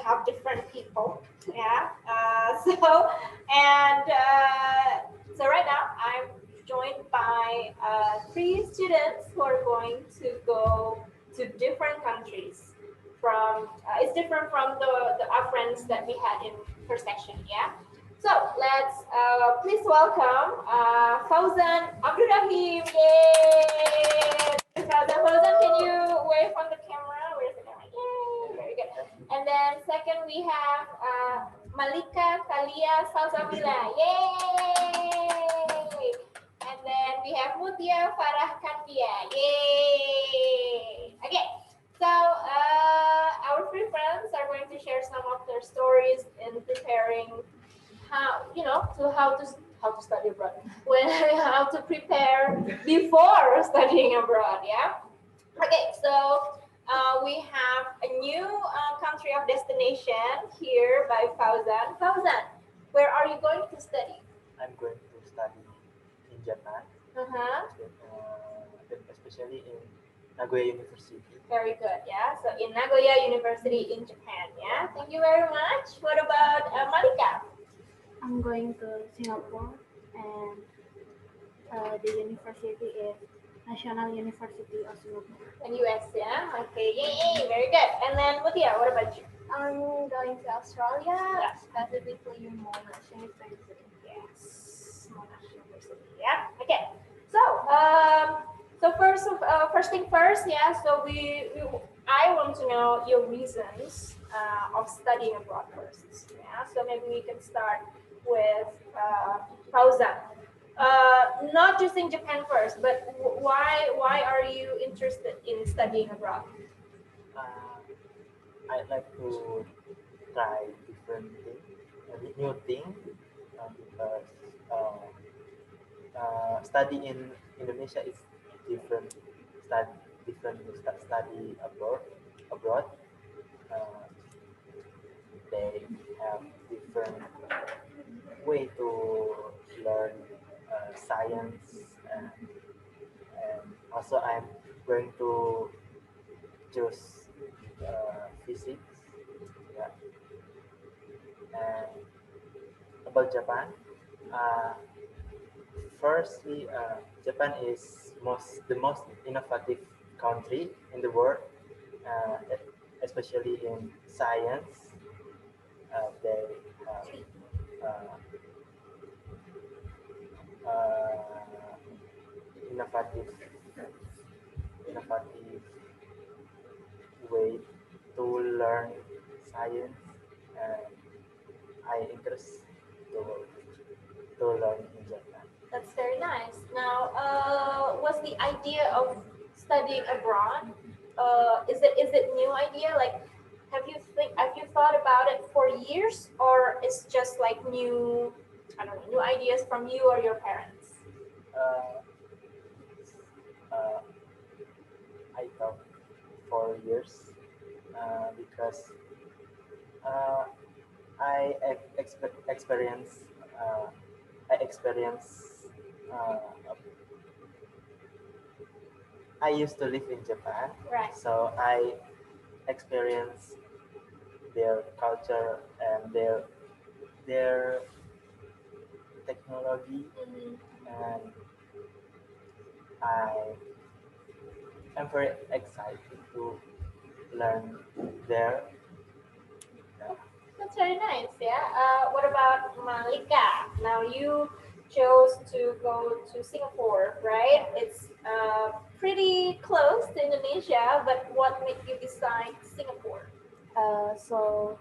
have different people. Yeah. So right now I'm joined by three students who are going to go to different countries. It's different from the our friends that we had in first section. Yeah. So let's please welcome Fauzan Abdurrahim. Yay! Fauzan, can you wave on the camera? Where's the camera? Yay! Very good. And then second we have Malika Kalia Salsabila. Yay! And then we have Mutia Farah Kandia. Yay! Okay. So our three friends are going to share some of their stories in preparing how to study abroad, how to prepare before studying abroad. Yeah. Okay. So we have a new country of destination here by Fauzan. Fauzan, where are you going to study? I'm going to study in Japan, especially in Nagoya University. Very good. Yeah. So in Nagoya University in Japan. Yeah. Thank you very much. What about Malika? I'm going to Singapore, and the university is National University of Singapore. In US, yeah? Okay, yay, very good. And then Mutia, what about you? I'm going to Australia, specifically in Monash University. Yes, Monash University, yeah? Okay, so, first thing first, yeah, so I want to know your reasons of studying abroad first, yeah? So maybe we can start with Fauzan. Not just in Japan first, but why are you interested in studying abroad? I'd like to try different things, new thing, because study in Indonesia is different. Study abroad. Uh, they have different way to learn science, and also I'm going to choose physics. Yeah. And about Japan, uh, firstly, Japan is the most innovative country in the world, especially in science. They have uh, innovative way to learn science, and I interest to learn in Japan. That's very nice. Now, what's the idea of studying abroad? Is it new idea? Like, have you thought about it for years, or it's just like new, I don't know, new ideas from you or your parents? Uh, uh, I thought for years, because uh, I experience I experience uh, I used to live in Japan, Right. so I experience their culture and their technology, and I am very excited to learn there. Yeah. That's very nice. Yeah. What about Malika? Now you chose to go to Singapore, right? It's pretty close to Indonesia, but what made you decide Singapore? So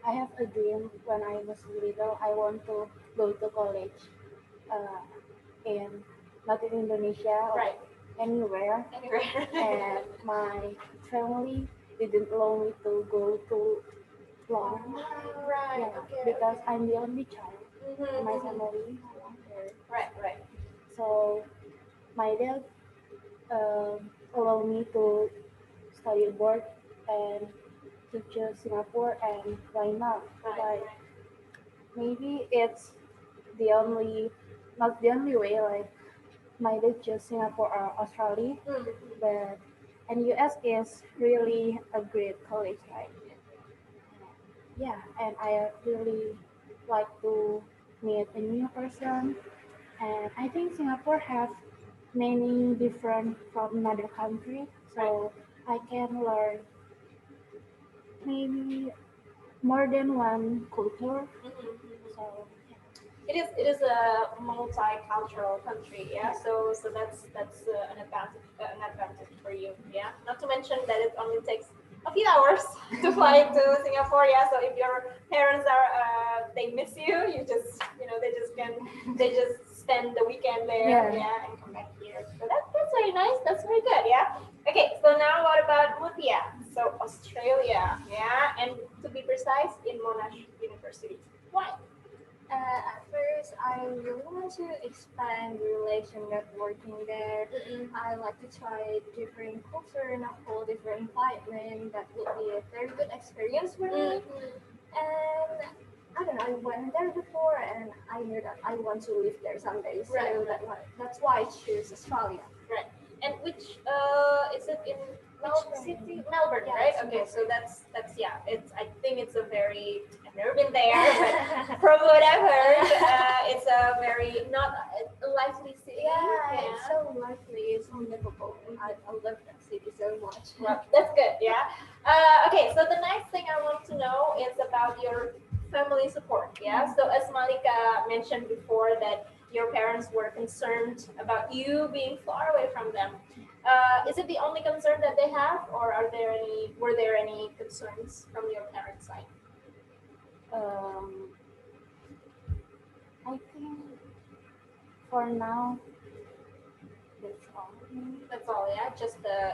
I have a dream when I was little. I want to go to college in not in Indonesia or Right. anywhere. Anyway. And my family didn't allow me to go too long. Right. Yeah, Okay. because I'm the only child in my Mhm. family. Right. Right. So my dad allowed me to study abroad and to choose Singapore, and why not? Right. Like maybe it's the only, not the only way. Like my dad chose Singapore or Australia, but and US is really a great college, right? yeah, and I really like to meet a new person. And I think Singapore have many different from another country, Right. so I can learn maybe more than one culture. So It is a multicultural country, yeah. So that's an advantage for you, yeah. Not to mention that it only takes a few hours to fly to Singapore, yeah. So if your parents are they miss you, you just they just spend the weekend there, yeah, yeah, and come back here. So that's very nice. That's very good, yeah. Okay, so now what about Mutia? So Australia, yeah, and to be precise, in Monash University. Why? At first, I really want to expand the relation networking there. I like to try different culture in a whole different environment. That would be a very good experience for me. And I don't know, I went there before, and I knew that I want to live there someday. So Right. that's why I choose Australia. Right. And which is it in Melbourne. which city? Melbourne, Yeah, right? it's Okay, so Melbourne. that's yeah. It's I think it's a very I've never been there, but from what I've heard, it's a very not a lively city. Yeah, it's so lovely. It's unbelievable. I love that city so much. Well, that's good. Yeah. Okay. So the next thing I want to know is about your family support. Yeah. So as Malika mentioned before, that your parents were concerned about you being far away from them. Is it the only concern that they have, or were there any concerns from your parents' side? um, I think for now that's all. That's all. Yeah. Just the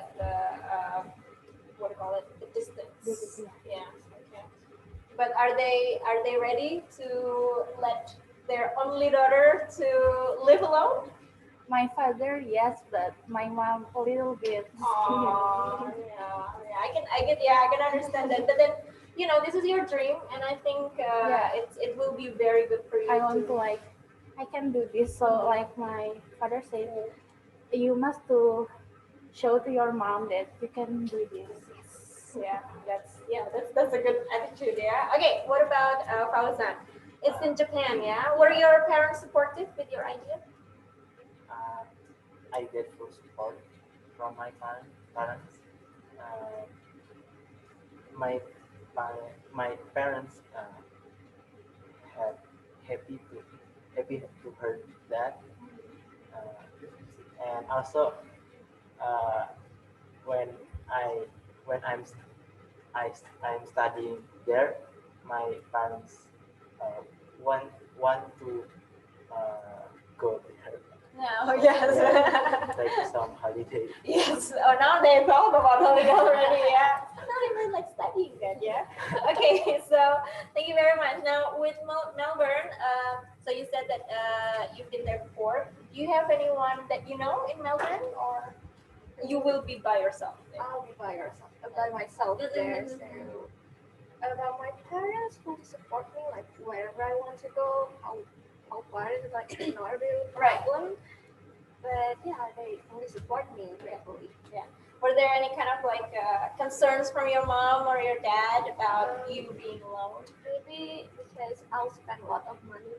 what do you call it? The This is distance. yeah. Yeah. Okay. But are they ready to let their only daughter to live alone? My father, yes, but my mom a little bit Oh, scared. yeah. I can understand that. But then, this is your dream, and I think Yeah. it will be very good for you I want to to. like I can do this. So like my father said, you must to show to your mom that you can do this. Yeah, that's a good attitude. Yeah. Okay. What about Fauzan? It's in Japan. Yeah. Were your parents supportive with your idea? Uh, I get full support from my parents. Uh, my parents have happy to happy to hear that, and also uh, when I when I'm studying there, my parents uh, want to go there. No. So, Yes. yeah, take some holiday. Yes. Oh, now they thought about holiday already. Yeah. Not even like studying that. Yeah. Okay. So thank you very much. Now with Melbourne, so you said that you've been there before. Do you have anyone that you know in Melbourne, or you will be by yourself there? I'll be by myself there. So about my parents who support me like wherever I want to go, how far is like not a real Right. problem. But yeah, they only support me gratefully. Yeah. Were there any kind of like concerns from your mom or your dad about you being alone? Maybe because I'll spend a lot of money.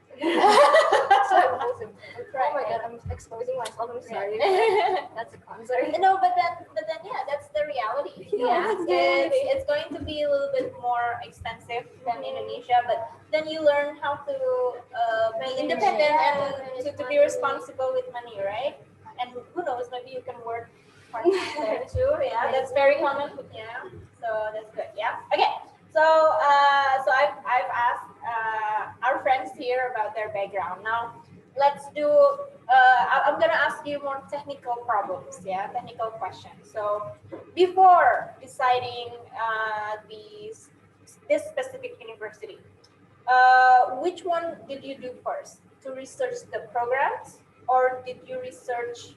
So impulsive. Oh my god, I'm exposing myself. I'm sorry. That's a concern. No, but then, yeah, that's the reality. Yeah, it's going to be a little bit more expensive than Indonesia, but then you learn how to be independent and to be responsible with money, right? And who knows, maybe you can work part time there too. Yeah, that's very common. Yeah, so that's good. Yeah. Okay. So I've asked our friends here about their background. Now let's do. I'm gonna ask you more technical problems. Yeah, technical questions. So before deciding this specific university, which one did you do first? To research the programs, or did you research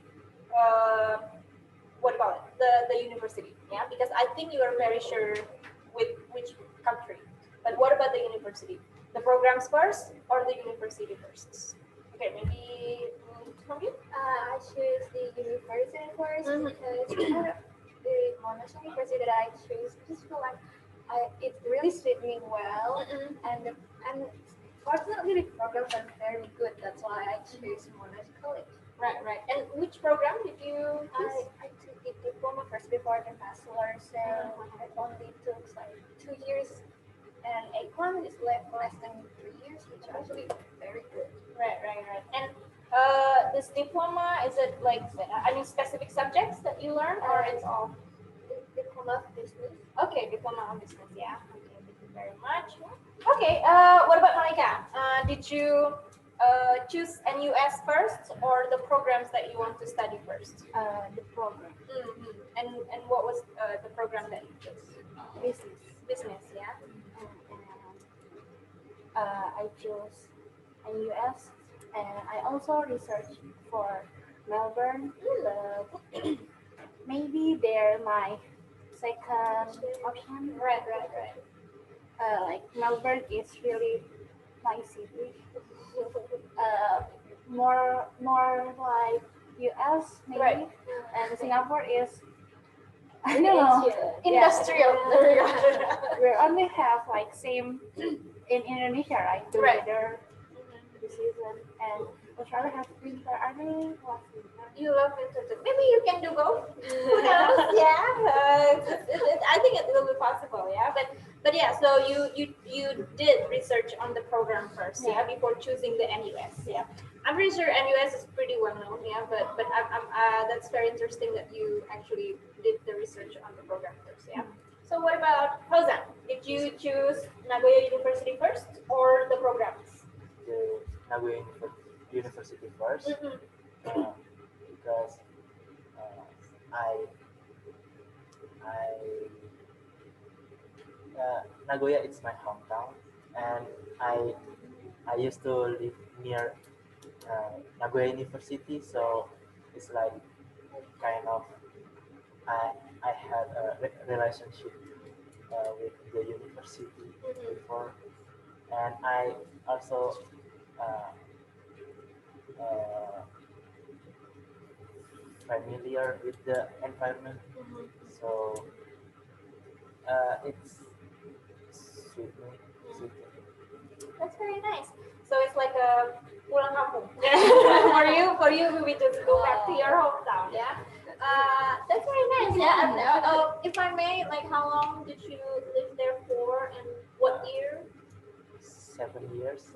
uh, what about it? The university? Yeah, because I think you are very sure with which country. But what about the university? The programs first or the university first? Okay, maybe from you. I choose the university first Mhm. because the Monash University that I choose just feel like it really suited me well, Mm-mm. and fortunately the programs are very good. That's why I chose Monash College. Right, right. And which program did you choose? I took the diploma first before the bachelor, so Mhm. it only took like 2 years, and Econ is less than 3 years, which is actually very good. Right, right, right. And this diploma, is it like any specific subjects that you learn, or it's all? Diploma of business. Okay, diploma on business. Yeah. Okay, thank you very much. Okay. What about Monica? Did you choose NUS first, or the programs that you want to study first? The program Mm-hmm. And what was the program that you chose? business. Business. Yeah. I chose NUS, and I also researched for Melbourne, but maybe they're my second option. Right, right, right. Like Melbourne is really my city. Uh, more like US maybe, Right. and Singapore is I don't know. Industrial. There you go. We only have like same in Indonesia, right? The Right. weather, the season, and Australia has winter. I really love winter. You love winter too. Maybe you can do both. Who knows? Yeah. I think it will be possible. Yeah. But yeah. So you did research on the program first. Yeah. Before choosing the NUS. Yeah. I'm pretty sure NUS is pretty well known. Yeah. But that's very interesting that you actually did the research on the program first. Yeah. So what about Hosan? Did you choose Nagoya University first or the programs? The Nagoya University first, Mm-hmm. because uh, I Nagoya it's my hometown, and I used to live near Nagoya University, so it's like kind of I I had a relationship with the university before, and I also uh, uh, familiar with the environment, so it's suit me, suit me. That's very nice. So it's like a pulang kampung. For you, we just go back to your hometown. Yeah. That's very nice. Yeah. And, if I may, like, how long did you live there for, and what year? 7 years.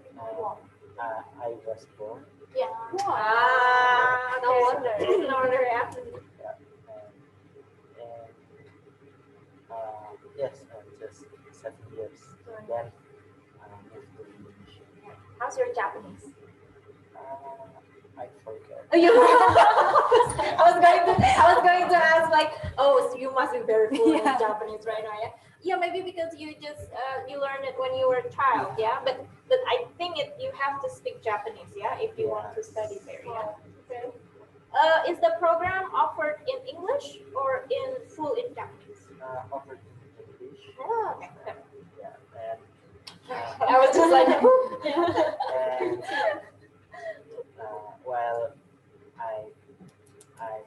I was born. Yeah. No wonder. No wonder. Yeah. Yeah, and yes, just 7 years. Then moved to Indonesia. How's your Japanese? I forget. You. I was going to ask, like, oh, so you must be very fluent in Japanese right now, yeah. Yeah, maybe because you just you learned it when you were a child, yeah. But I think you have to speak Japanese, yeah, if you want to study there, yeah. Okay. Is the program offered in English or in full in Japanese? Offered in English. Oh, okay. Yeah, and I was just like, and while I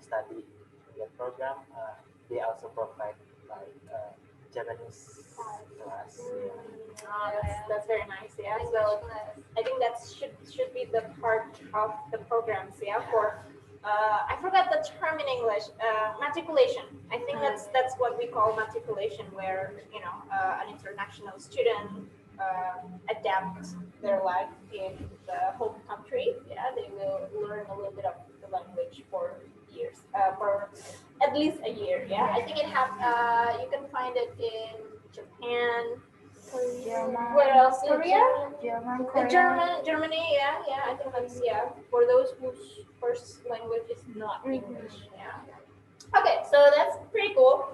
study in that program, they also provide like Japanese class. oh, that's very nice, yeah. So I think that should be the part of the programs, yeah. For I forgot the term in English. Matriculation. I think that's what we call matriculation, where an international student adapt their life in the home country. Yeah, they will learn a little bit of the language for years, for at least a year. Yeah, I think you can find it in Japan. German, Where else? Korea? German, Korea. Germany. Yeah. I think that's for those whose first language is not English. Yeah. Okay, so that's pretty cool.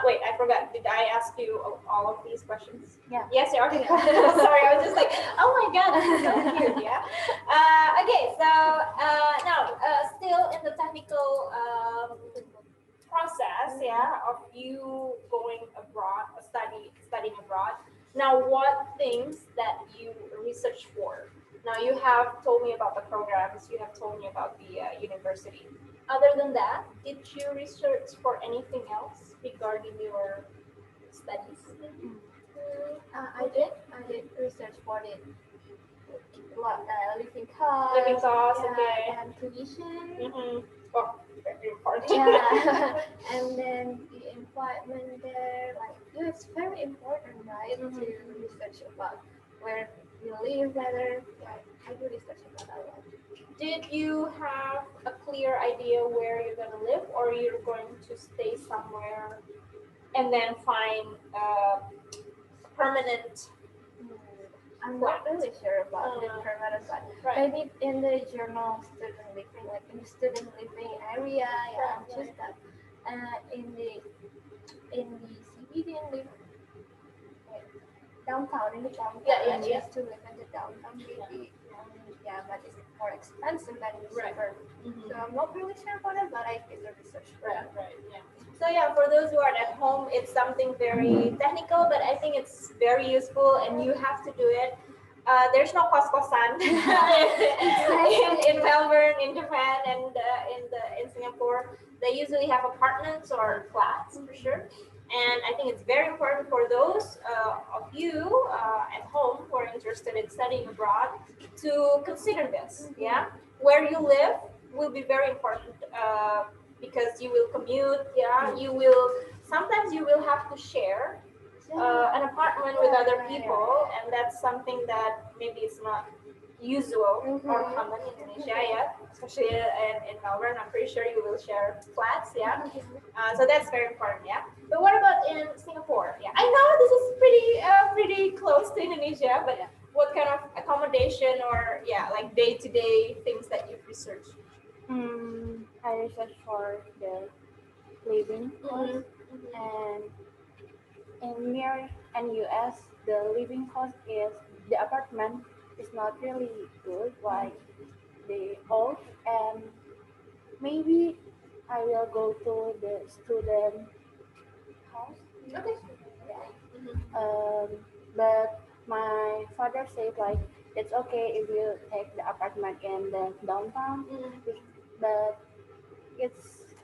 Wait, I forgot. Did I ask you all of these questions? Yeah. Yes, you already. Sorry, I was just like, oh my god, that's so cute. Yeah. Okay, so now still in the technical process, yeah, of you going abroad, studying abroad. Now, what things that you research for? Now, you have told me about the programs. You have told me about the university. Other than that, did you research for anything else regarding your studies? I did research for it. Living cost, Living costs, yeah, okay. and tuition. Mm-hmm. Oh, very important. Yeah, and then the environment there, like it's very important, right, to research about where you live better. Yeah, I do research about that a lot. Did you have a clear idea where you're gonna live, or you're going to stay somewhere and then find permanent? I'm not really sure about the permanent, but Right. maybe in the journal student living, like in the student living area, yeah, I'll choose that. In the CBD and live like, downtown in the downtown. Yeah, I yeah. choose to live in the downtown maybe. Yeah, but it's more expensive than the Right. suburb. So I'm not really sure about it, but I did the research for Right, it. right, yeah. So yeah, for those who are at home, it's something very technical, but I think it's very useful, and you have to do it. There's no kos-kosan in Melbourne, in Japan, and in Singapore. They usually have apartments or flats for sure. And I think it's very important for those of you at home who are interested in studying abroad to consider this. Yeah, where you live will be very important because you will commute. Yeah, you will sometimes you will have to share an apartment with other people, and that's something that maybe is not usual or common in Indonesia. Yeah, especially in Melbourne. I'm pretty sure you will share flats. Yeah, so that's very important. Yeah, but what about in Singapore? Yeah, I know this is pretty close to Indonesia, but what kind of accommodation or like day-to-day things that you've researched? I researched for the living cost, and in near and US, the living cost is the apartment is not really good, like the old, and maybe I will go to the student house. Okay. Um, but my father said like it's okay if you take the apartment in the downtown, but it's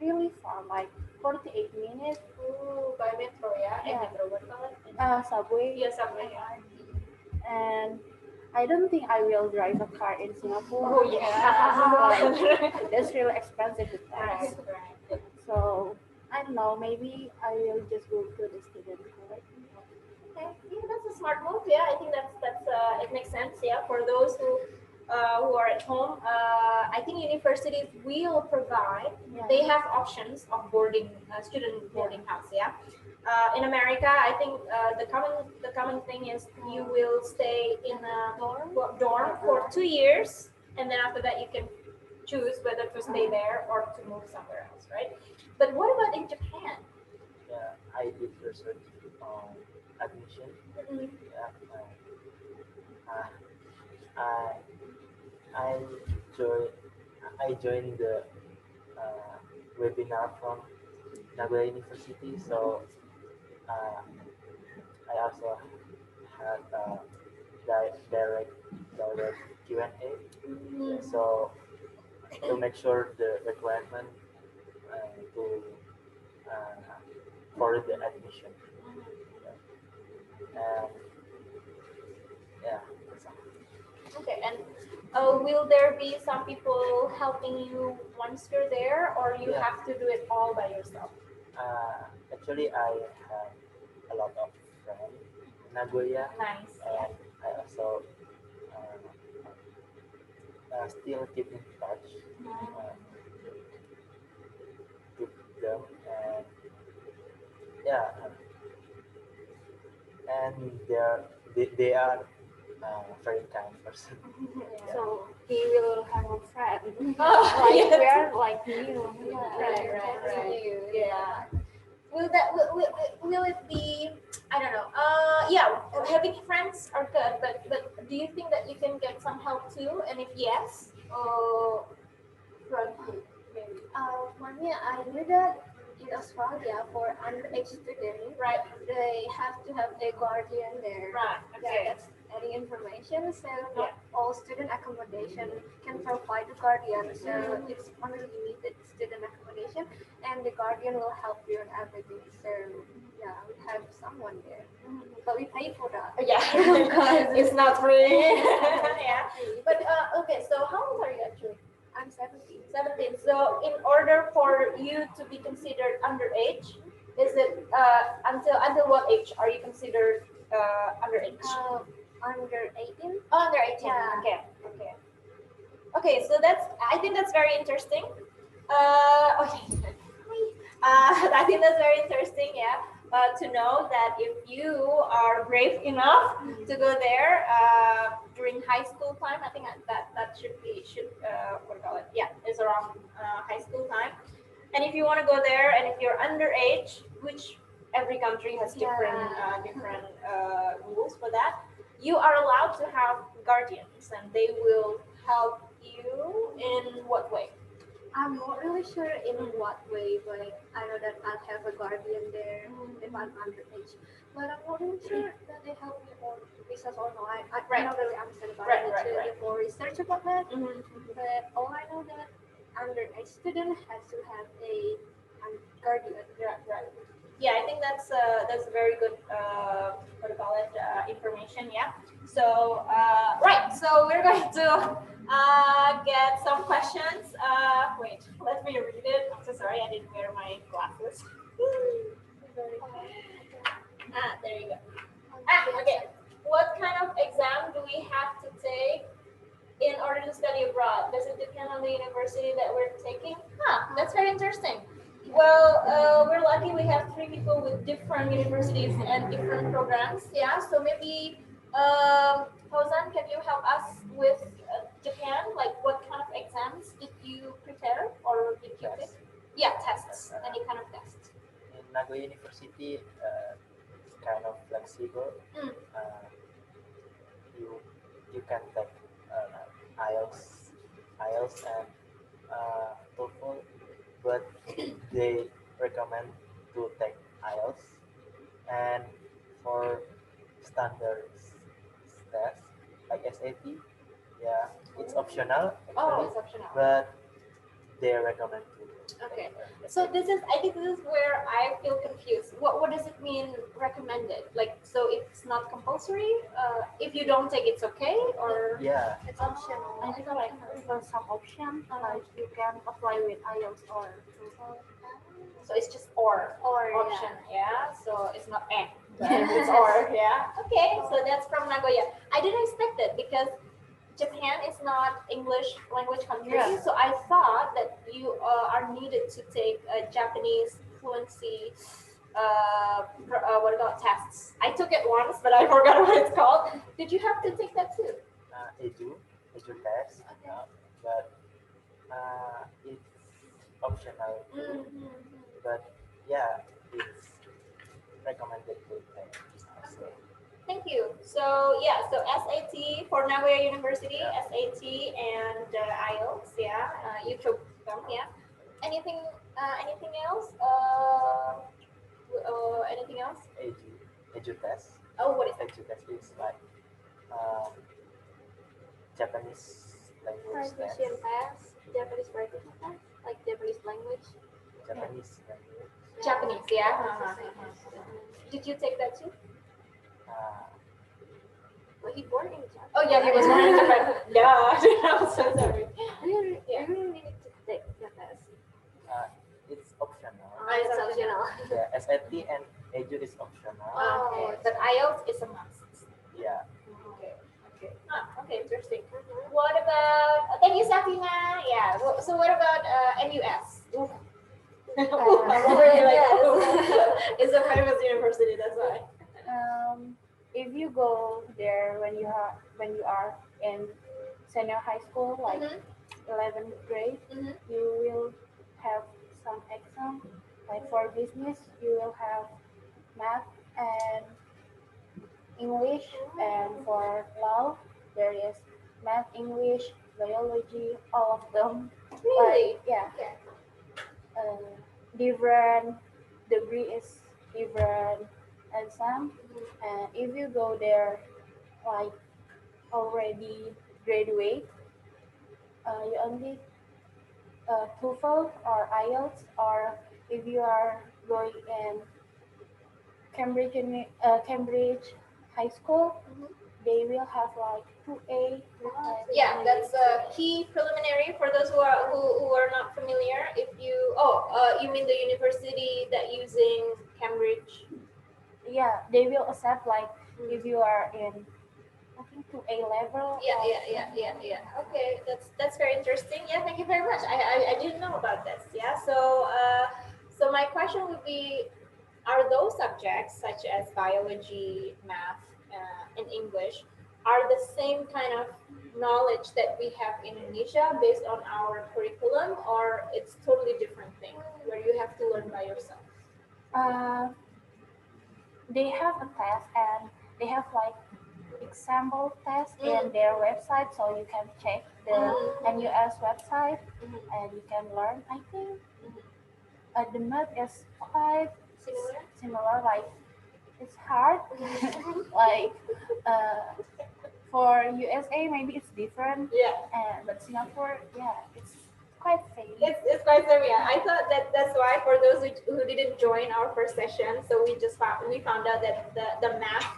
really far, like 48 minutes. Ooh, by metro ya? Yeah. Metro what call it? Subway. Yeah, subway. Yeah. And I don't think I will drive a car in Singapore. Oh yeah. Like, that's really expensive to tax. Right. So I don't know. Maybe I will just go to the student college. Okay, yeah, that's a smart move. Yeah, I think that's it makes sense. Yeah, for those who are at home, I think universities will provide. Yeah. They have options of boarding student boarding house. Yeah. In America, I think the common thing is you will stay in a dorm for 2 years, and then after that you can choose whether to stay there or to move somewhere else, right? But what about in Japan? Yeah, I did research on admission. Yeah, uh, I I joined I joined the uh, webinar from Nagoya University. So uh, I also had direct Q&A. So to make sure the requirement to uh, for the admission. And yeah, that's all. Okay, and will there be some people helping you once you're there, or you Yeah. have to do it all by yourself? Actually, I have a lot of friends in Nagoya, Nice. and I also still keep in touch with them, and yeah, and they are very kind person. So he will have a friend. Oh, Like yes. we are like new. Right. Yeah. Will it be? I don't know. Yeah, having friends are good, but do you think that you can get some help too? And if yes, from who? Maybe. For me, I knew that in Australia for underage students, Right. they have to have a guardian there. Right. Yeah, Okay. that's any information. So not all student accommodation can provide a guardian. So it's only limited student accommodation, and the guardian will help you in everything. So yeah, we have someone there, but we pay for that. Yeah, it's not free. Yeah, but okay. So how old are you actually? I'm 17. 17. So in order for you to be considered underage, is it until what age are you considered underage? Under 18. Oh, under 18. Yeah. Okay. Okay. Okay. So I think that's very interesting. Okay. I think that's very interesting. Yeah. To know that if you are brave enough to go there during high school time, I think that should what do you call it? Yeah, it's around high school time. And if you want to go there, and if you're underage, which every country has different rules for that, you are allowed to have guardians, and they will help you in what way? I'm not really sure in what way, but I know that I'll have a guardian there if I'm underage. But I'm not really sure that they help me on visas or not. I Right. don't really understand about Right, it. right, So right. do more research about that. Mhm. But all I know that underage student has to have a guardian. Right, right. Yeah, I think that's a very good what do you call it information. Yeah. So right, so we're going to get some questions. Wait, let me read it. I'm so sorry, I didn't wear my glasses. There you go. Okay. What kind of exam do we have to take in order to study abroad? Does it depend on the university that we're taking? That's very interesting. Well, we're lucky we have three people with different universities and different programs. Yeah, so maybe Fauzan, can you help us with Japan? Like, what kind of exams did you prepare or did you take? Tests. Yeah, tests. Any kind of tests. In Nagoya University, it's kind of flexible. Mm. You you can take IELTS and TOEFL, but they recommend to take IELTS. And for standard test like SAT, yeah, it's optional Oh, actually, it's optional. but they recommend to Okay. take So I think this is where I feel confused. What does it mean recommended? Like, so it's not compulsory. If you don't take, it's okay, or Yeah, It's optional. I think like there's some option like you can apply with IELTS or so it's just or Or option. Yeah. So it's not and. It's or. Yeah. Okay. So that's from Nagoya. I didn't expect it because Japan is not English language country, Yeah. so I thought that you are needed to take a Japanese fluency. What about tests? I took it once, but I forgot what it's called. Did you have to take that too? edu test, but it's optional. Mm-hmm. But yeah, it's recommended to take. So, Thank you. So yeah, so SAT for Nagoya University, Yeah. SAT and IELTS. Yeah, you took them. Yeah. Anything? Anything else? Anything else? edu test. Oh, what is it? Edu test is like uh, Japanese language test. Proficiency test, Japanese proficiency test, like Japanese language. Japanese language. Japanese. Yeah. Did you take that too? Uh, But he born in Japan. Oh yeah, he was born in Japan. Yeah, I'm so sorry. You Yeah. really need to take the test. it's optional. It's It's optional. Yeah, SAT and edu is optional. Okay, but IELTS is a must. Yeah. Okay. Okay. Okay, interesting. What about? Thank you, Safina. Yeah. So what about NUS? Ooh. I'm already like, it's a famous university. That's why. if you go there when you are in senior high school, like Mhm. 11th grade, Mhm. you will have some exam. Like for business, you will have math and English, and for law, there is math, English, biology, all of them. Really? Like, yeah, Okay. different degree is different exam. And if you go there like already graduate, you only TOEFL or IELTS, or if you are going in Cambridge High School, Mhm. they will have like 2A Yeah, requirement. that's a key preliminary for those who are not familiar. If you you mean the university that using Cambridge? Yeah, they will accept like Mm. if you are in I think 2A level Yeah, or yeah, yeah, yeah, yeah. Okay, that's very interesting. Yeah, thank you very much. I didn't know about this. Yeah, so my question would be, are those subjects such as biology, math, and English are the same kind of knowledge that we have in Indonesia based on our curriculum, or it's totally different thing where you have to learn by yourself? uh, they have a test and they have like example test in Mm. their website so you can check the Mhm. NUS website Mhm. and you can learn. I think Mhm. the math is quite Similar. similar. Like it's hard. Mhm. Like uh, for USA maybe it's different, Yeah. and but Singapore, yeah, it's quite same. It's quite similar. Yeah. I thought that that's why for those who didn't join our first session, so we found out that the math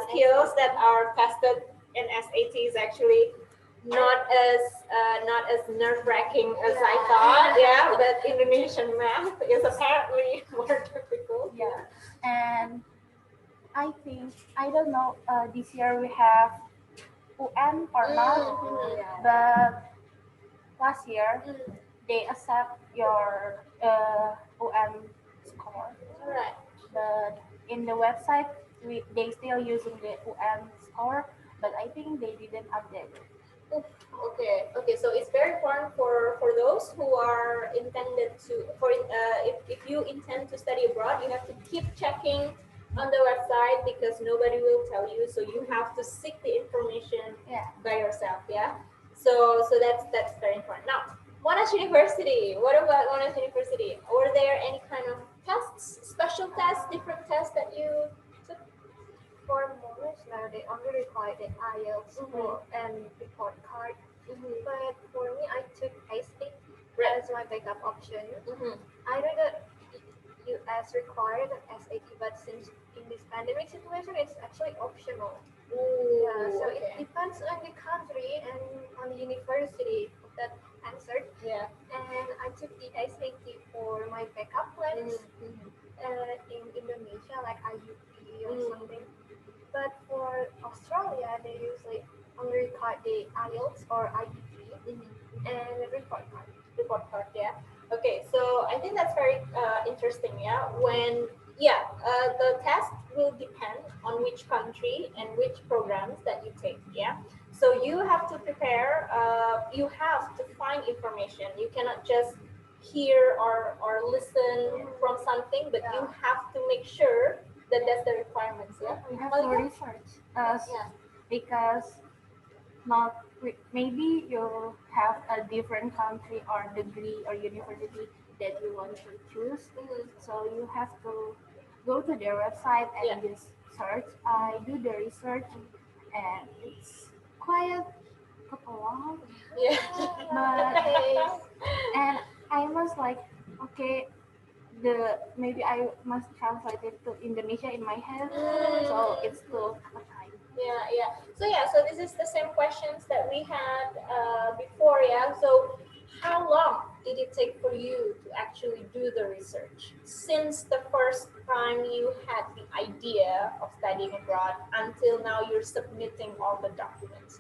skills that are tested in SAT is actually not as nerve wracking as I thought. Yeah, but Indonesian math is apparently more difficult. Yeah, and I don't know. This year we have UN or not, but last year Mm. they accept your UN score. All right. But in the website they still using the UN score, but I think they didn't update it. Oof, okay, okay. So it's very important for those who are intended to if you intend to study abroad, you have to keep checking on the website because nobody will tell you. So you have to seek the information Yeah. by yourself. Yeah. So that's very important. Now, Monash University. What about Monash University? Were there any kind of tests, special tests, different tests that you took? For Monash now, they only require the IELTS Mhm. and report card. Mhm. But for me, I took S8 Right. as my backup option. Mhm. I know that US required an SAT, but since in this pandemic situation, it's actually optional. Yeah, Ooh, so it okay. depends on the country and on the university that answered. Yeah. And I took the SAT for my backup plans Mm-hmm. in Indonesia, like IUP or Mm. something. But for Australia, they usually only require the IELTS or IBT Mm-hmm. and a report card. Report card, yeah. Okay, so I think that's very interesting, yeah. The test will depend on which country and which programs that you take, yeah. So you have to prepare. You have to find information. You cannot just hear or listen from something, but you have to make sure that that's the requirements, yeah. You have to Malika? research us Yeah. because not maybe you have a different country or degree or university that you want to choose, Mhm. so you have to go to their website Yeah. and just search. I do the research and it's quite couple long, Yeah. but and I was like, okay, the maybe I must translate it to Indonesia in my head, so Mm. it's took a time. Yeah, yeah. So this is the same questions that we had before. Yeah. So how long did it take for you to actually do the research since the first time you had the idea of studying abroad until now you're submitting all the documents?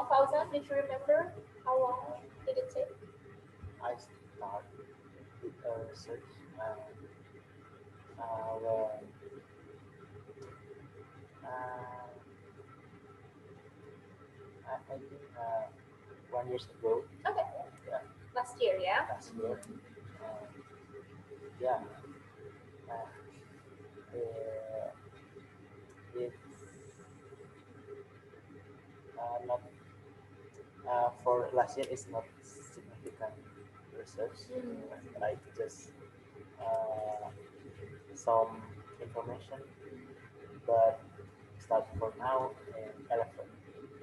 Fauzan, did you remember how long did it take? I start with a research when uh, I think 1 years ago. Okay, Yeah, last year. Yeah. last year. Uh, yeah, uh, it's not for last year. It's not significant research, Mm. like just uh, some information, but start for now in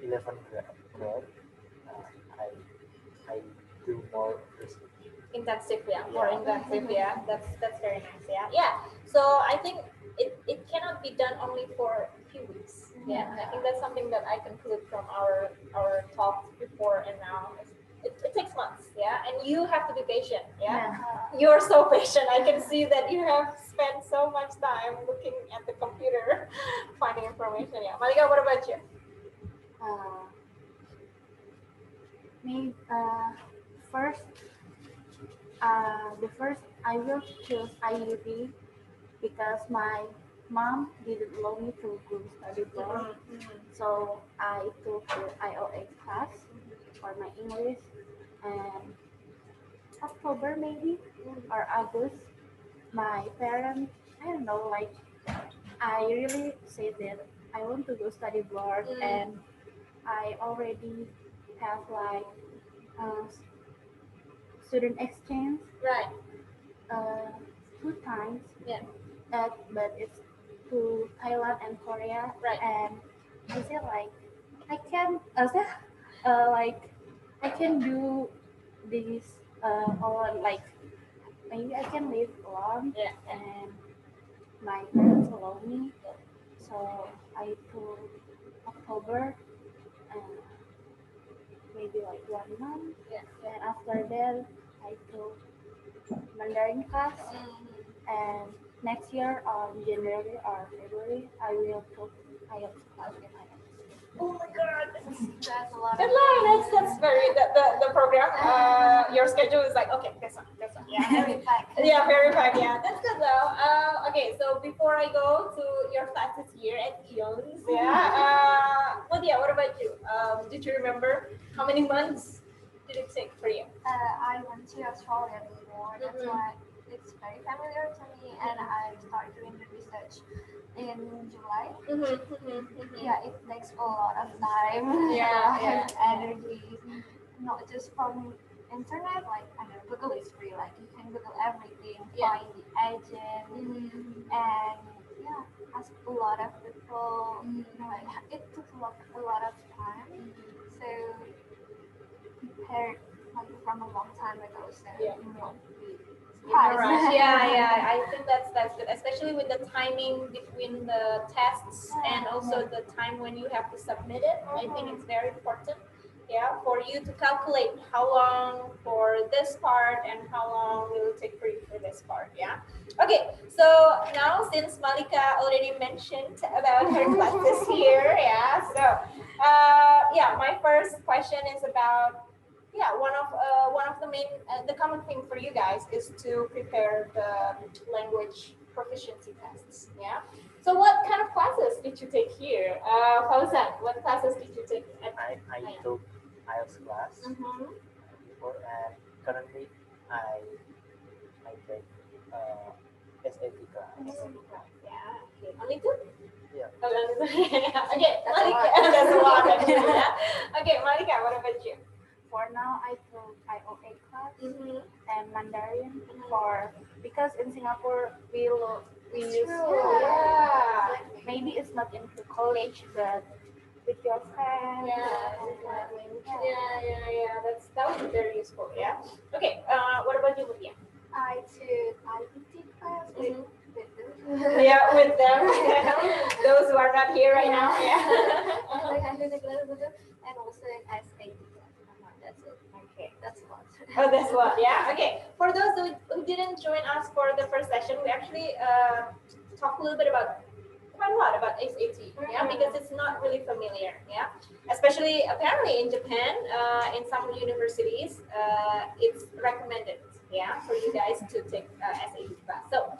11 grade, uh, I I do more research. Intensive, yeah, more Yeah, intensive, yeah. That's very nice, yeah, yeah. So I think it cannot be done only for a few weeks. Yeah, I think that's something that I conclude from our talks before and now. It takes months, yeah, and you have to be patient, yeah. You're so patient. I can see that you have spent so much time looking at the computer, finding information. Yeah, Malika, what about you? Uh, maybe first, the first I will choose IUD because my mom didn't allow me to go study abroad. So I took the IOA class for my English and October maybe or August. My parents, I don't know, like I really said that I want to go study abroad and I already have like uh, student exchange Right. uh, 2 times. Yeah. But it's to Thailand and Korea. Right. And I said like I can, like I can do this alone. Like maybe I can live alone. Yeah. And my parents allow me. So I took October and maybe like 1 month. Yeah. And after that I took Mandarin class. And next year on January or February, I will take IELTS class in IELTS. Oh my God, That's a lot of deadline. That's very the program. Your schedule is like okay, this one. Yeah, very packed. yeah, very packed. Yeah, that's good though. Okay, so before I go to your classes here at Eons, yeah. Lydia, what about you? Did you remember how many months did it take for you? I went to Australia before, that's why it's very familiar to me, and I started doing the research in July. Yeah, it takes a lot of time, Yeah, a lot yeah. of energy, not just from internet. Like I know Google is free, like you can Google everything, Yeah. find the agent, and yeah, ask a lot of people. Like it took a lot of time, so compared like from a long time ago, so Yeah. you won't be Right. surprised. Yeah. I think that's good, especially with the timing between the tests and also the time when you have to submit it. I think it's very important. Yeah, for you to calculate how long for this part and how long will it take for you for this part. Yeah. Okay. So now since Malika already mentioned about her classes here, yeah. So yeah, my first question is about one of the main the common thing for you guys is to prepare the language proficiency tests. Yeah. So what kind of classes did you take here? Fauzan, what classes did you take? I took IELTS class before, and currently I take S18 class. Yeah. Okay. Only two. Yeah. Okay, Malika, that's a lot actually. Yeah. Okay, Malika, what about you? For now, I took IOA class and Mandarin for because in Singapore we use Yeah. maybe it's not in the college but with your friends. Yeah, exactly. Yeah. That would be very useful. Yeah. Okay. What about you, Lydia? I took IPT class with them. Yeah, with them. Those who are not here right now. Yeah. I took the class with them, and also an S18 class. That's it. Okay. That's a lot. Oh, that's what. Yeah. Okay. For those who didn't join us for the first session, we actually talked a little bit about quite a lot about S18. Yeah, because it's not really familiar. Yeah, especially apparently in Japan, in some universities, it's recommended. Yeah, for you guys to take S18 class. So,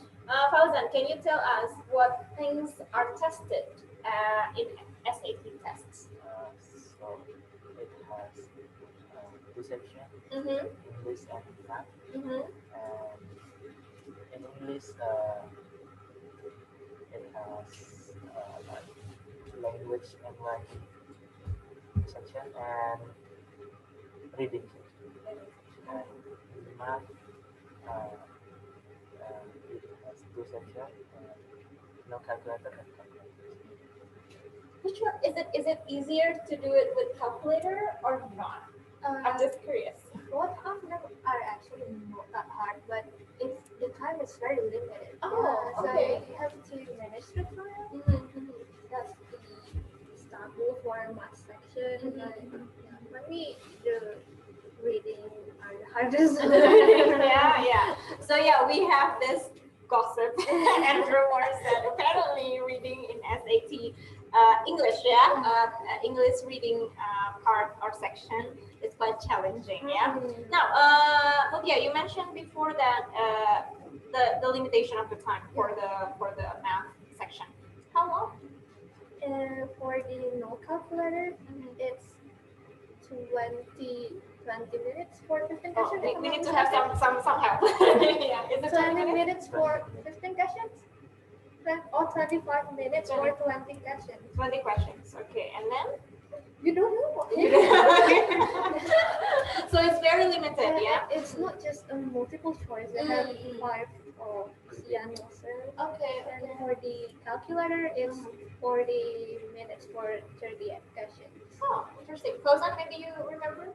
Fauzan, can you tell us what things are tested in S18 tests? So it has two sections, Mm-hmm. English and math. Mm-hmm. And in English, it has like language and writing section and reading section. And in math, it has two sections, no calculator and calculator. Which one is it? Is it easier to do it with calculator or not? I'm just curious. What half of them are actually not that hard, but it's the time is very limited. Oh, So okay. you have to manage the time. That's the start rule for math section. But for me, the reading are the hardest. Yeah. So yeah, we have this gossip and rumors that apparently reading in SAT English, English reading part or section is quite challenging. Yeah. Now, Mutia, you mentioned before that the limitation of the time for the math section. How long? For the no calculator, it's 20 minutes for 15 Oh, questions. we need to have some help. Yeah. Is it 20 minutes? minutes for 15 questions? Or 25 minutes for 20 questions. 20 questions. Okay, and then You don't know. so it's very limited, yeah. It's not just a multiple choice. They have 5 Sian also. Okay. And for the calculator, it's 40 minutes for 38 questions. Oh, interesting. Fauzan, maybe you remember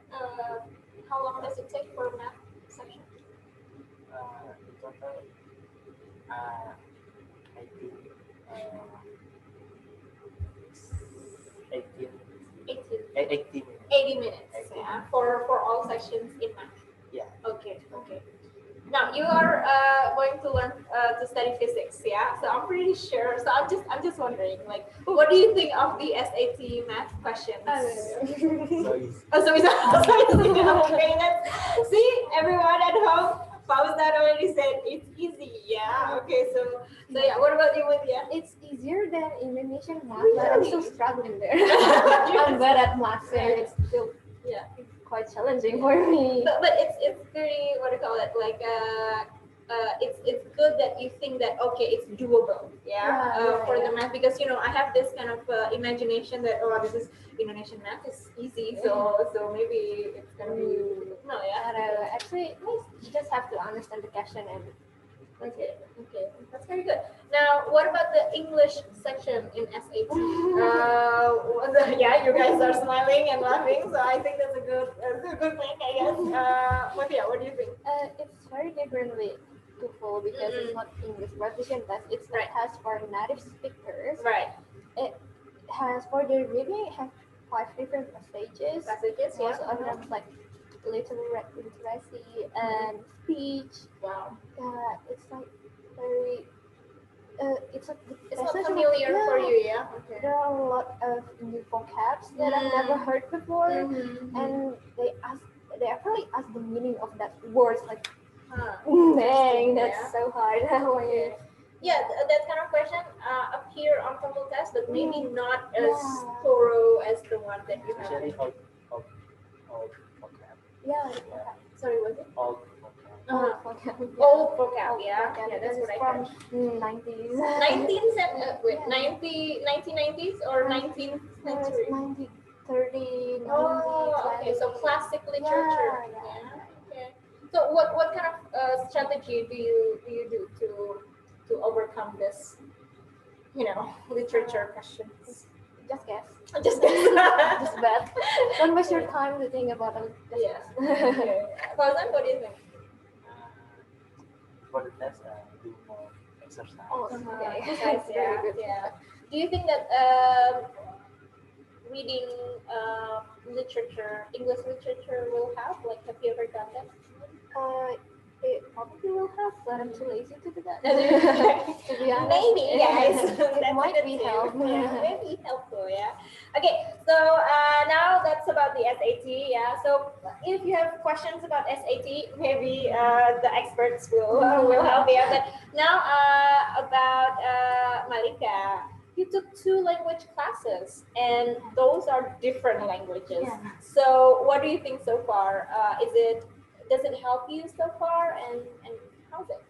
how long does it take for math section? In total, I think it's 18, 18. 80 minutes. 80 minutes, yeah, for all sections in math. Yeah. Okay. Now you are going to learn to study physics, yeah. So I'm pretty sure. So I'm just wondering, like, what do you think of the SAT math questions? So easy. Oh, so it's so easy. Okay, let's see everyone at home. Fauzan already said it's easy. Yeah. Okay. So yeah. What about you, Widya? It's easier than Indonesian math, Really? but I'm still struggling there. I'm bad at math, so it's still Yeah. quite challenging for me. But it's pretty, what do you call it, like it's good that you think that okay, it's doable, for the math, because I have this kind of imagination that this is Indonesian math is easy, so maybe it's gonna be no, yeah. But actually, you just have to understand the question and Okay, that's very good. Now, what about the English section in SAT? Yeah, you guys are smiling and laughing, so I think that's a good thing, I guess. Mafia, what do you think? it's very differently to follow because it's not English revision test. It's a Right. test for native speakers. Right, It has for the reading, it has 5 different passages. passages, Most yeah. of them like literacy and speech. Wow, It's like very. It's like the it's not passage- familiar for yeah, you, yeah. Okay. There are a lot of new vocabs that I've never heard before, and they actually ask the meaning of that words. Like, dang, that's Yeah. so hard. When you- Yeah, that kind of question appear on TOEFL test, but maybe not as Yeah. thorough as the one that you have. Especially old vocab. yeah, Sorry, was it? Old vocab. vocab. Old vocab, yeah. vocab, Yeah, that's because what I it's from heard. 90s. 1990s or 19th century? 90, 30, 90, Oh, okay. So 20. classic literature. Yeah. Okay. So what kind of strategy do you do to overcome this, literature questions? Just guess. Just Just bet. Don't waste your time to think about it. Just Yeah. guess. Okay. Fauzan, what do you think? For the test, do more exercise. Oh, Okay. okay. That's Very good. Yeah. Do you think that reading literature, English literature, will help? Like, have you ever done that? It probably will help, but I'm too lazy to do that. Maybe, To be honest. guys. It That's might a good be tip. helpful. Yeah, maybe helpful. Yeah. Okay. So now that's about the SAT. Yeah. So if you have questions about SAT, maybe the experts will help you. But now about Malika. You took 2 language classes, and those are different languages. Yeah. So what do you think so far? Does it help you so far, and how's it?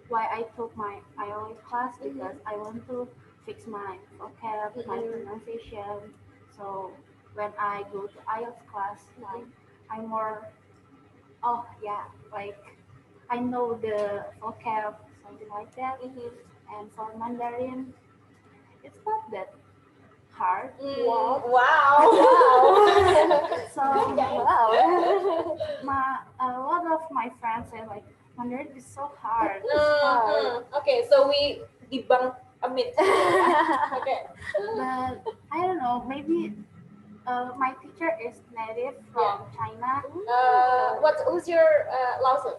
Why I took my IELTS class because I want to fix my vocab, my pronunciation. So when I go to IELTS class, like I'm more, like I know the vocab, something like that. And for Mandarin, it's not that hard. Wow. So So Wow. a lot of my friends say like 100 is so hard. It's hard. Okay, so we debunk a myth. Okay. But I don't know, maybe my teacher is native from China. Who's your Lao?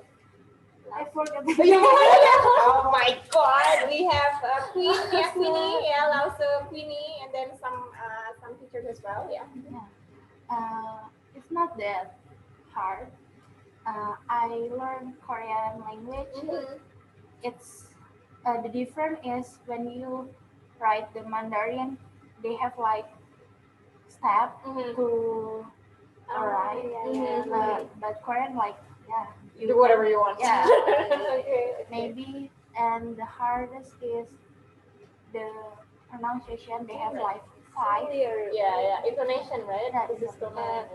I forgot the Yeah. name. Oh my God, we have Queen, yeah, Queenie, yeah, Lao Queenie, and then some teachers as well, yeah. Yeah. It's not that hard. I learned Korean language. Mm-hmm. It's the difference is when you write the Mandarin, they have like step Mm-hmm. to write. yeah. But Korean like yeah, you Do whatever you want. Yeah, Okay. maybe. And the hardest is the pronunciation. They have like five. Yeah, intonation, right? Yeah, This is common.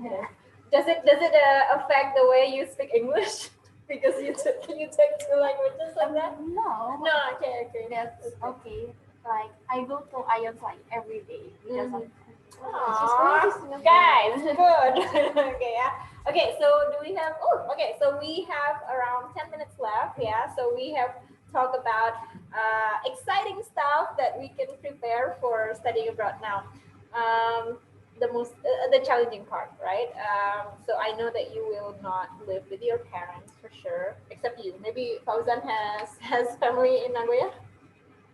Yeah. Does it affect the way you speak English? Because you take two languages like that? No, No, okay. that's okay. Like I go to IELTS like every day because of Aww, guys, good. Okay, yeah. Okay, so do we have? Oh, okay. So we have around 10 minutes left. Yeah. So we have talked about exciting stuff that we can prepare for studying abroad now. The challenging part, right? So I know that you will not live with your parents for sure, except you. Maybe Fauzan has family in Nagoya.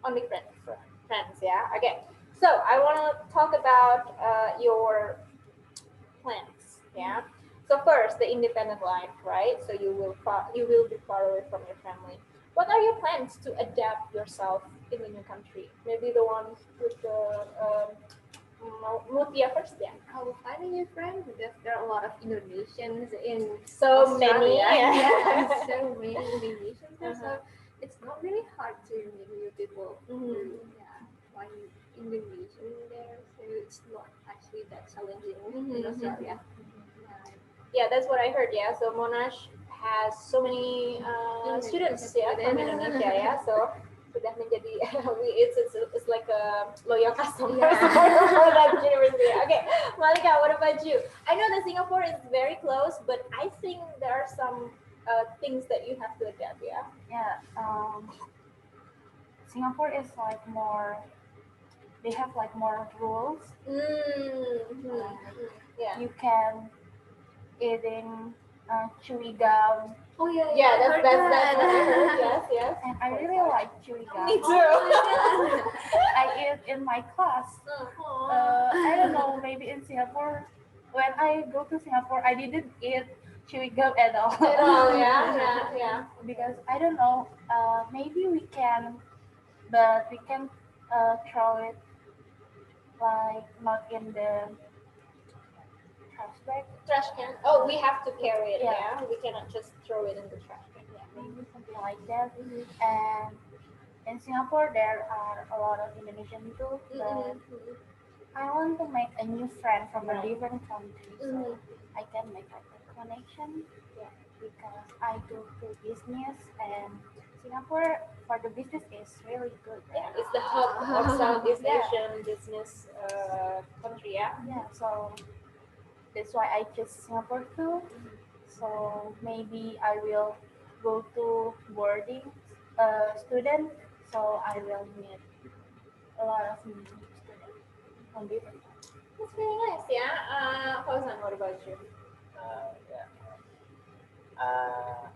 Only friends. Yeah. Okay. So I want to talk about your plans. Yeah. So first, the independent life, right? So you will be far away from your family. What are your plans to adapt yourself in the new country? Maybe the ones with the Mutia first, yeah. How finding your friend because there are a lot of Indonesians in So many, Australia. yeah. So many Indonesians there. Uh-huh. So it's not really hard to meet new people. Mhm. Yeah, find Indonesian there. So it's not actually that challenging Mhm. in Australia. Yeah, that's what I heard. Yeah, so Monash has so many students, yeah, from Indonesia. Yeah, so sudah menjadi it's like a loyal customer for that university. Okay, Malika, what about you? I know that Singapore is very close, but I think there are some things that you have to adapt. Yeah. yeah. Singapore is like more. They have like more rules. Yeah. You can eating chewy gum, Oh yeah, Yeah, I heard that's what I that. heard. Yes. and I really like chewy gum. Me too. I eat in my class. I don't know, maybe in Singapore, when I go to Singapore, I didn't eat chewy gum at all. Oh yeah. Because I don't know, maybe we can, but we can throw it like not in the trash bag. Trash can. Oh, we have to carry it. Yeah. Yeah, we cannot just throw it in the trash can. Yeah, maybe something like that. And in Singapore, there are a lot of Indonesian too, but I want to make a new friend from a Right. different country, so I can make like a connection. Yeah. Because I do business, and Singapore for the business is really good. Yeah, it's the hub of Southeast Yeah. Asian business country. Yeah. Yeah, so that's why I choose Singapore too. So maybe I will go to boarding student, so I will meet a lot of new students from different countries. That's very nice. Yeah. Fauzan, what about you? Yeah. Uh,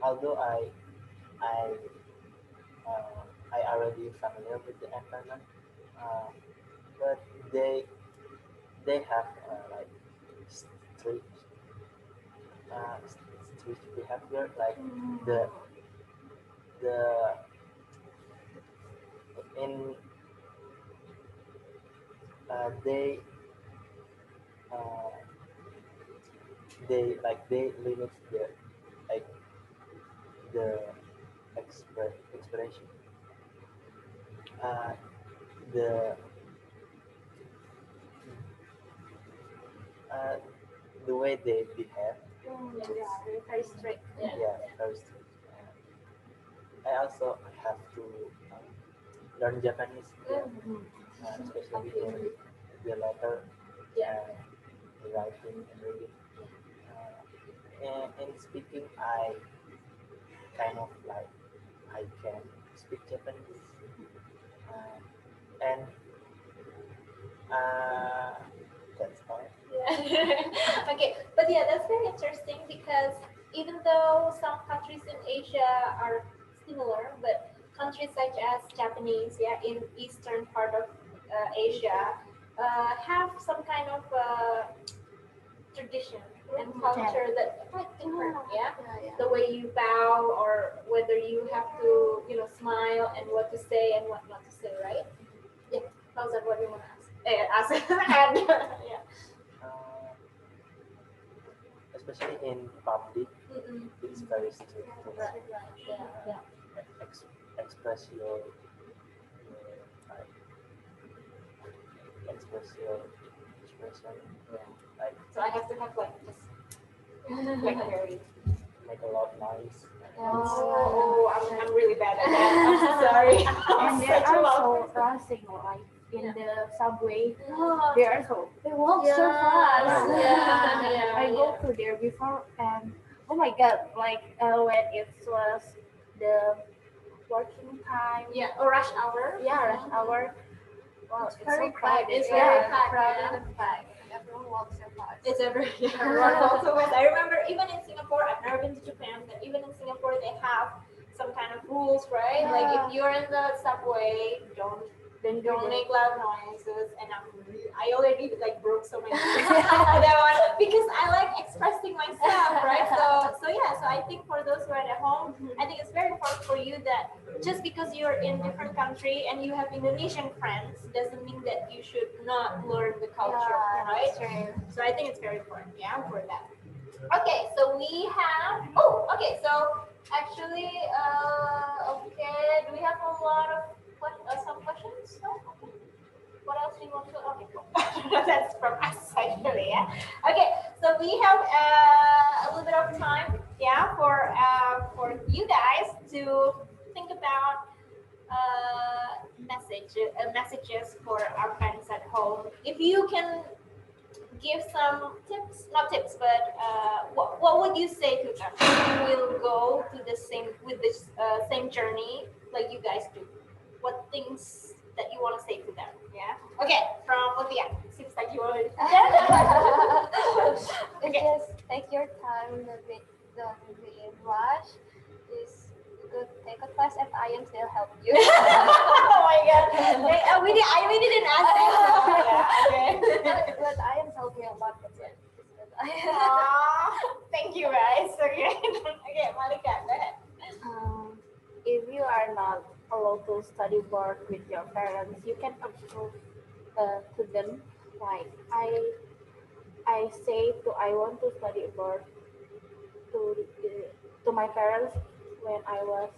although I I already familiar with the environment, uh, but they have like strict strict behavior, like the the in they uh, they limit like the expression, uh, the uh, the way they behave. Yeah, very strict. Yeah, very strict. I also have to learn Japanese again, especially in the letter, Yeah. writing and reading. Uh, in speaking, I kind of like I can speak Japanese, and uh, that's all. Yeah. Okay, but yeah, that's very interesting because even though some countries in Asia are similar, but countries such as Japanese, yeah, in eastern part of Asia, have some kind of tradition and culture that quite different. Yeah, the way you bow or whether you have to, smile and what to say and what not to say, right? Yeah, how's that? What do you want to ask? And yeah. Uh, Especially in public, Mm-mm. it's very strict to Right, right, yeah, yeah. express like express your expression, like So I have to have like just like very. make a lot of noise. Oh, I'm really bad at that. I'm so sorry. I'm And there such a are loud so person. rushing like in the subway. Oh, They are so They walk so yeah, fast. yeah, yeah, I go to there before and oh my god, like when it was the working time, yeah. Or rush hour. yeah, rush hour. Well, It's it's very so crowded. crowded. It's Yeah, very packed. crowded Yeah. and packed. And everyone walks so fast. It's every everyone also was. I remember even in Singapore, I've never been to Japan, but even in Singapore they have some kind of rules, right? Like if you're in the subway, don't make loud noises. And I already like broke so many things that one because I like expressing myself, right? So yeah. So I think for those who are at home, I think it's very important for you that just because you're in different country and you have Indonesian friends doesn't mean that you should not learn the culture, right? So I think it's very important, yeah, for that. Okay, so we have. Oh, okay. So actually, okay. Do we have a lot of some questions? No? Okay. What else do you want to? Okay, cool. That's from us actually. Yeah. Okay, so we have a little bit of time, yeah, for you guys to think about messages for our friends at home. If you can give some tips, not tips, but what would you say to them? You will go to the same with this same journey like you guys do. What things that you want to say to them? Yeah. Okay. From Olivia. Seems like you already. It's just take your time, don't be rush. Just go take a class at IAMS, they'll help you. Oh my god. We didn't ask this. Yeah. Okay. But IAMS helped me a lot. That's it. Aw, thank you guys. Okay. Okay, Malika, go ahead. If you are not allowed to study abroad with your parents, you can approve to them. Like I say to I want to study abroad to my parents when I was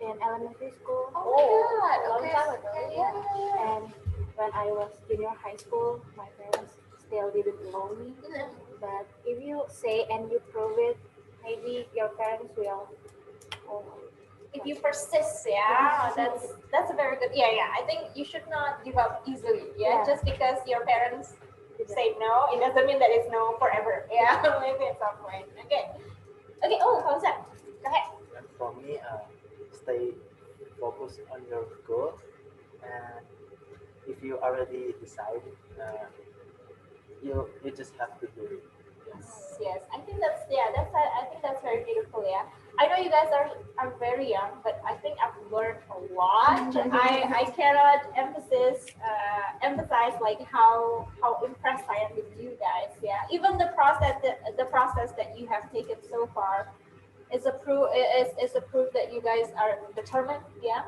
in elementary school. Oh my god. long Okay. time ago. Yeah. And when I was junior high school, my parents still didn't allow me. But if you say and you prove it, maybe your parents will. Oh, If you persist, yeah, that's a very good. Yeah, yeah. I think you should not give up easily. Yeah, Yeah. just because your parents say no, it doesn't mean that it's no forever. Yeah, maybe at some point. Okay. Okay. Oh, concept. Go ahead. And for me, stay focused on your goal, and if you already decide, you just have to do it. Yes, yes. I think that's I think that's very beautiful. Yeah. I know you guys are very young, but I think I've learned a lot. I cannot emphasize like how impressed I am with you guys. Yeah. Even the process that you have taken so far is a proof that you guys are determined. Yeah.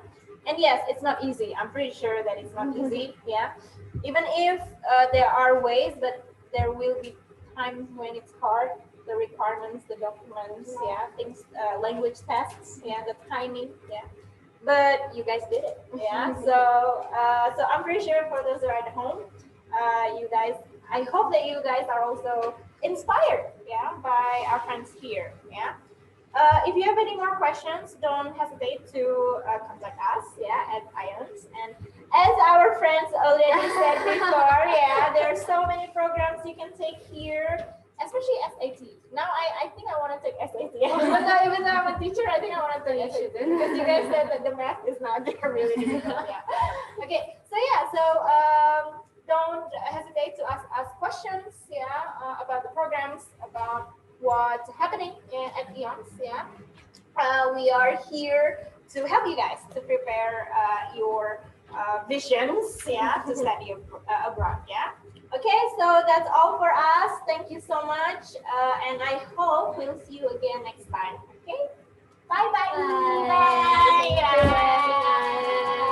And yes, it's not easy. I'm pretty sure that it's not easy. Yeah. Even if there are ways, but there will be times when it's hard. The requirements, the documents, yeah, things, language tests, yeah, the timing, yeah. But you guys did it, yeah. So I'm pretty sure for those who are at home, you guys. I hope that you guys are also inspired, yeah, by our friends here, yeah. If you have any more questions, don't hesitate to contact us, yeah, at IONS. And as our friends already said before, yeah, there are so many programs you can take here, especially S18. Now I even though I'm a teacher, I think I want to teach it because you guys said that the math is not really difficult. Yeah. Okay. So yeah. So don't hesitate to ask questions. Yeah. About the programs, about what's happening at EONS. Yeah. We are here to help you guys to prepare your visions. Yeah. To study abroad. Yeah. Okay, so that's all for us. Thank you so much, and I hope we'll see you again next time. Okay, bye bye. Bye. Bye.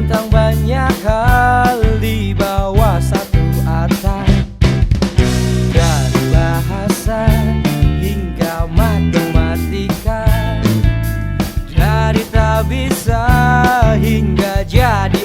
tentang banyak hal di bawah satu atap, dari bahasa hingga matematika, dari tak bisa hingga jadi